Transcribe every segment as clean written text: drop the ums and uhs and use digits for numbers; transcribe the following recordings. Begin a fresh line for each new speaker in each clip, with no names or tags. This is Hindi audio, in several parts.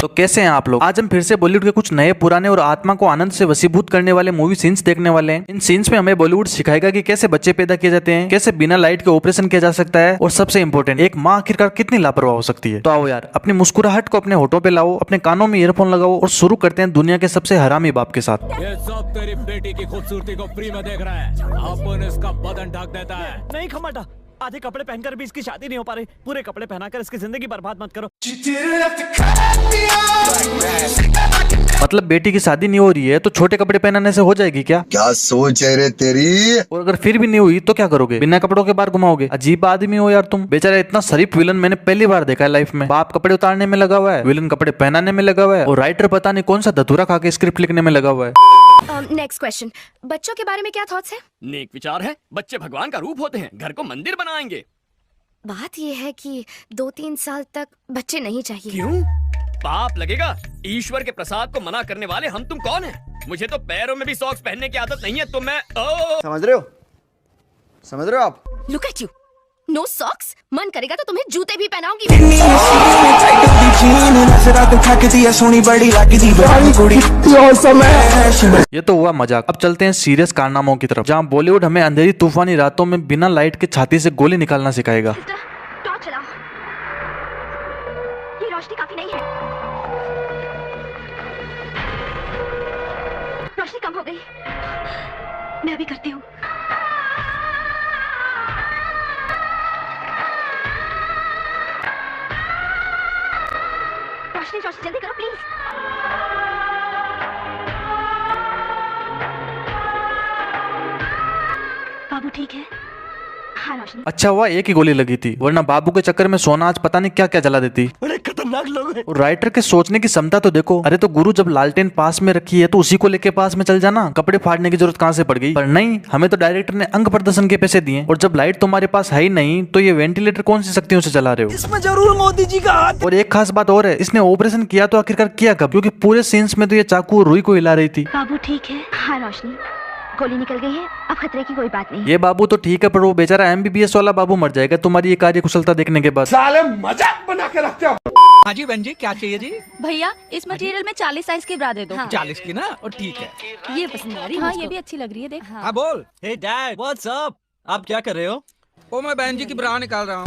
तो कैसे हैं आप लोग। आज हम फिर से बॉलीवुड के कुछ नए पुराने और आत्मा को आनंद से वशीभूत करने वाले मूवी सीन्स देखने वाले हैं। इन सीन्स में हमें बॉलीवुड सिखाएगा कि कैसे बच्चे पैदा किए जाते हैं, कैसे बिना लाइट के ऑपरेशन किया जा सकता है, और सबसे इंपॉर्टेंट एक माँ आखिरकार कितनी लापरवाह हो सकती है। तो आओ यार, अपनी मुस्कुराहट को अपने होठों पे लाओ, अपने कानों में ईयरफोन लगाओ और शुरू करते हैं दुनिया के सबसे हरामी बाप के साथ।
ये सब तेरी बेटी की खूबसूरती को फ्री में देख रहा है। अपन इसका बदन ढक देता है।
नहीं खमाटा, आधे कपड़े पहनकर भी इसकी शादी नहीं हो पा रही। पूरे कपड़े पहनाकर इसकी जिंदगी बर्बाद मत करो।
मतलब बेटी की शादी नहीं हो रही है तो छोटे कपड़े पहनाने से हो जाएगी क्या?
क्या सोच है रे तेरी?
और अगर फिर भी नहीं हुई तो क्या करोगे? बिना कपड़ों के बाहर घुमाओगे? अजीब आदमी हो यार तुम। बेचारा इतना शरीफ विलन मैंने पहली बार देखा है लाइफ में। बाप कपड़े उतारने में लगा हुआ है, विलन कपड़े पहनाने में लगा हुआ है, और राइटर पता नहीं कौन सा धतूरा खा के स्क्रिप्ट लिखने में लगा हुआ है।
नेक्स्ट क्वेश्चन, बच्चों के बारे में क्या थॉट्स है?
नेक विचार है। बच्चे भगवान का रूप होते हैं, घर को मंदिर बनाएंगे।
बात ये है कि 2-3 साल तक बच्चे नहीं चाहिए।
क्यों? पाप लगेगा। ईश्वर के प्रसाद को मना करने वाले हम तुम कौन है? मुझे तो पैरों में भी सॉक्स पहनने की आदत नहीं है, तो मैं
समझ रहे हो? समझ रहे हो आप?
Look at you, no socks. मन करेगा तो तुम्हें जूते भी पहनाऊंगी।
ये तो हुआ मजाक। अब चलते हैं सीरियस कारनामों की तरफ, जहाँ बॉलीवुड हमें अंधेरी तूफानी रातों में बिना लाइट के छाती से गोली निकालना सिखाएगा।
टॉर्च चलाओ, ये रोशनी काफी नहीं है। रोशनी कम हो गई, मैं भी करती हूँ। रोशनी रोशनी जल्दी करो प्लीज। बाबू ठीक है? हाँ रोशनी।
अच्छा हुआ एक ही गोली लगी थी, वरना बाबू के चक्कर में सोना आज पता नहीं क्या क्या जला देती।
बड़े खतरनाक लोग हैं।
और राइटर के सोचने की क्षमता तो देखो। अरे तो गुरु जब लालटेन पास में रखी है तो उसी को लेके पास में चल जाना, कपड़े फाड़ने की जरूरत कहाँ से पड़ गई? पर नहीं, हमें तो डायरेक्टर ने अंग प्रदर्शन के पैसे दिए, और जब लाइट तुम्हारे पास है ही नहीं तो ये वेंटिलेटर कौन सी शक्तियों से चला रहे हो?
इसमें जरूर मोदी जी का हाथ।
और एक खास बात और है, इसने ऑपरेशन किया तो आखिरकार किया कब? क्योंकि पूरे सीन्स में तो ये चाकू रुई को हिला रही थी।
बाबू ठीक है? हाँ रोशनी, गोली निकल गई है, अब खतरे की कोई बात नहीं।
ये बाबू तो ठीक है, पर वो बेचारा MBBS वाला बाबू मर जाएगा तुम्हारी ये कार्य कुशलता देखने के बाद।
साले मजाक बना के रखते हो।
हाँ जी बहन जी, क्या चाहिए जी?
भैया इस मटेरियल में 40 साइज की ब्रा दे दो।
40 की ना? और ठीक है।
ये पसंद आ रही है। हाँ ये भी अच्छी लग रही है, देख।
हाँ बोल।
हे डैड, व्हाट्स अप? आप क्या कर रहे हो?
ओ मैं बहन जी की ब्रा निकाल रहा हूँ।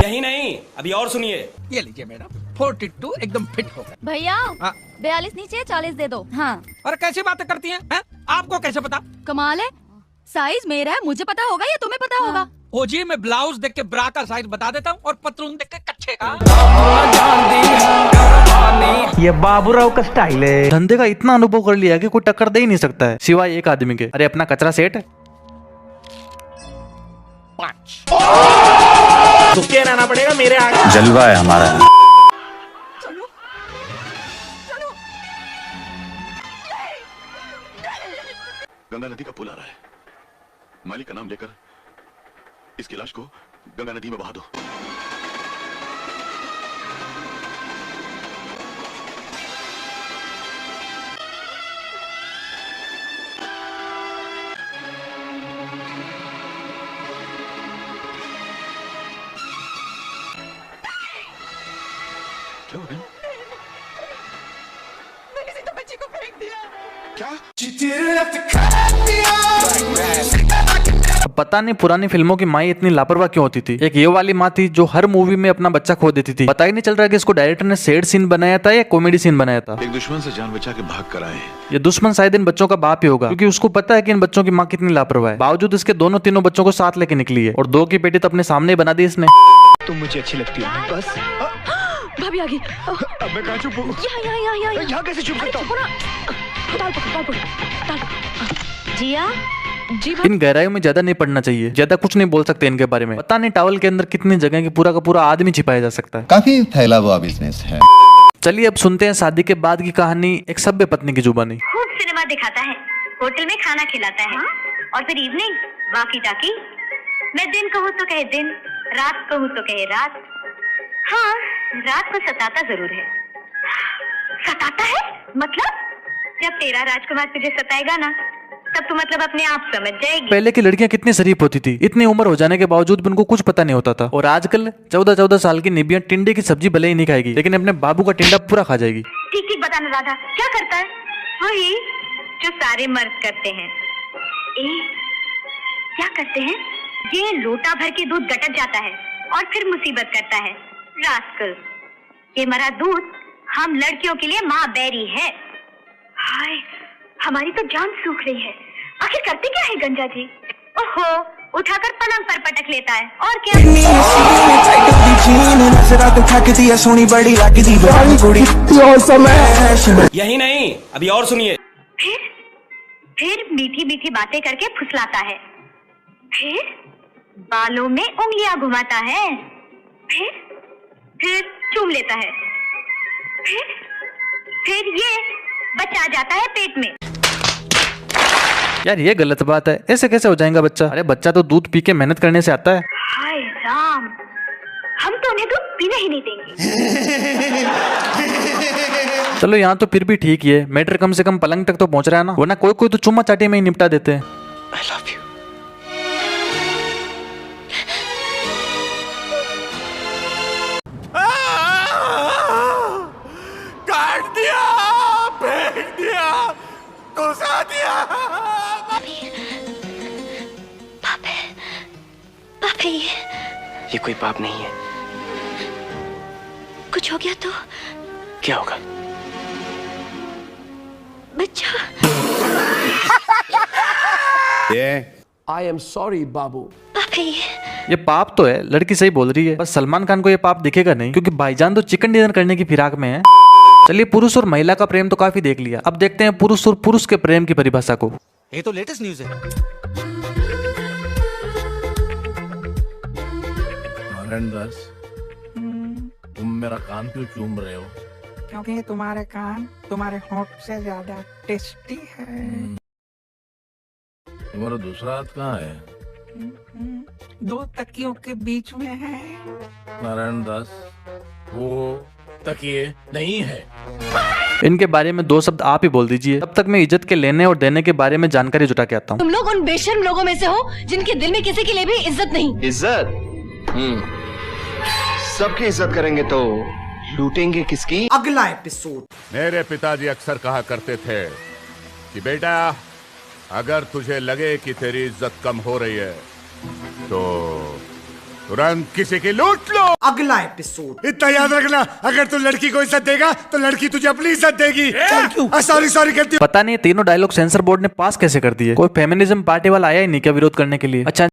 यही नहीं, अभी और सुनिए।
ये लीजिए मैडम, 42 एकदम फिट हो गए।
भैया
हाँ।
42 नीचे 40 दे दो। हाँ
और कैसी बातें करती हैं? हैं? आपको कैसे पता?
कमाल है, साइज मेरा है, मुझे पता होगा या तुम्हें पता होगा?
ओ जी, मैं ब्लाउज देख के ब्रा का साइज बता देता हूँ और पतलून देख के कच्छे का।
ये बाबूराव का स्टाइल है।
धंधे का इतना अनुभव कर लिया कि कोई टक्कर दे ही नहीं सकता है सिवाय एक आदमी के। अरे अपना कचरा सेट है।
झुके रहना पड़ेगा मेरे आगे।
जलवा है हमारा।
गंगा नदी का पुल आ रहा है। मालिक का नाम लेकर इसकी लाश को गंगा नदी में बहा दो। क्या हो गया?
मैंने तो बच्ची को फेंक दिया।
क्या?
अब पता नहीं पुरानी फिल्मों की माँ इतनी लापरवाह क्यों होती थी। एक ये वाली माँ थी जो हर मूवी में अपना बच्चा खो देती थी। पता ही नहीं चल रहा कि इसको डायरेक्टर ने सैड सीन बनाया था या कॉमेडी सीन बनाया था।
एक दुश्मन से जान बचा के भाग कर आए।
ये दुश्मन शायद इन बच्चों का बाप ही होगा, क्योंकि उसको पता है कि इन बच्चों की माँ कितनी लापरवाह है। बावजूद इसके दोनों तीनों बच्चों को साथ लेके निकली है, और 2 की पेटी तो अपने सामने ही बना दी इसने।
तुम मुझे अच्छी लगती हो बस।
भाभी आ गई।
अब मैं कहाँ चुप हूँ? यहाँ कैसे चुप करता हूँ?
जिया जी
इन गहराइयों में ज्यादा नहीं पढ़ना चाहिए, ज्यादा कुछ नहीं बोल सकते इनके बारे में। पता नहीं टॉवल के अंदर कितनी जगह की पूरा का पूरा आदमी छिपाया जा सकता है।
काफी फैला हुआ बिजनेस है।
चलिए अब सुनते हैं शादी के बाद की कहानी एक सभ्य पत्नी की जुबानी।
खूब सिनेमा दिखाता है, होटल में खाना खिलाता है, और फिर इवनिंग वाकी टाकी। मैं दिन कहूँ तो कहे दिन, रात कहूँ तो कहे रात। हाँ, रात को सताता जरूर है। सताता है मतलब? जब तेरा राजकुमार तुझे सताएगा ना, तब तो मतलब अपने आप समझ जाएगी।
पहले की लड़कियां कितनी शरीफ होती थी, इतनी उम्र हो जाने के बावजूद भी उनको कुछ पता नहीं होता था। और आजकल 14-14 साल की निबियां टिंडे की सब्जी भले ही नहीं खाएगी, लेकिन अपने बाबू का टिंडा पूरा खा जाएगी।
ठीक ठीक बताना राधा, क्या करता है? वही जो सारे मर्द करते हैं। क्या करते हैं? ये लोटा भर के दूध गटक जाता है और फिर मुसीबत करता है। रास्कल, ये मरा दूध हम लड़कियों के लिए माँ बैरी है। हाय, हमारी तो जान सूख रही है। आखिर करते क्या है गंजा जी? ओहो, उठाकर पलंग पर पटक लेता है और क्या।
यही नहीं, अभी और सुनिए।
फिर मीठी मीठी बातें करके फुसलाता है, फिर बालों में उंगलियां घुमाता है, फिर चूम लेता है, फिर ये बच्चा आ जाता है पेट में।
यार ये गलत बात है, ऐसे कैसे हो जाएगा बच्चा? अरे बच्चा तो दूध पी के मेहनत करने से आता है।
हाय राम, हम तो उन्हें दूध पीने ही नहीं देंगे।
चलो यहाँ तो फिर भी ठीक ही है, मैटर कम से कम पलंग तक तो पहुंच रहा है ना, वरना कोई कोई तो चुम्मा चाटी में ही निपटा देते हैं।
I love you.
काट दिया, फेंक दिया, घुसा दिया।
पापे,
ये कोई पाप नहीं है।
कुछ हो गया तो?
क्या होगा?
बच्चा।
I am sorry, बाबू।
पापे,
ये पाप तो है, लड़की सही बोल रही है, बस सलमान खान को ये पाप दिखेगा नहीं, क्योंकि भाईजान तो चिकन डिनर करने की फिराक में है। चलिए, पुरुष और महिला का प्रेम तो काफी देख लिया, अब देखते हैं पुरुष और पुरुष के प्रेम की परिभाषा को।
ये तो लेटेस्ट न्यूज है।
नारायण दास, तुम मेरा कान क्यों चूम रहे हो?
क्योंकि तुम्हारे कान तुम्हारे होंठ से ज्यादा टेस्टी है।
तुम्हारा दूसरा हाथ कहाँ है?
दो तकियों के बीच में है।
नारायण दास, वो तकिए नहीं है।
इनके बारे में 2 शब्द आप ही बोल दीजिए, तब तक मैं इज्जत के लेने और देने के बारे में जानकारी जुटा के आता हूँ।
तुम लोग उन बेशर्म लोगों में से हो जिनके दिल में किसी के लिए भी इज्जत नहीं।
इज्जत? सबकी इज्जत करेंगे तो लूटेंगे किसकी?
अगला एपिसोड।
मेरे पिताजी अक्सर कहा करते थे कि बेटा, अगर तुझे लगे कि तेरी इज्जत कम हो रही है तो तुरंत किसी की लूट लो।
अगला एपिसोड।
इतना याद रखना, अगर तू लड़की को इज्जत देगा तो लड़की तुझे अपनी इज्जत देगी। Thank you. सॉरी कहती हूँ।
पता नहीं तीनों डायलॉग सेंसर बोर्ड ने पास कैसे कर दिए, कोई फेमिनिज्म पार्टी वाला आया ही नहीं क्या विरोध करने के लिए? अच्छा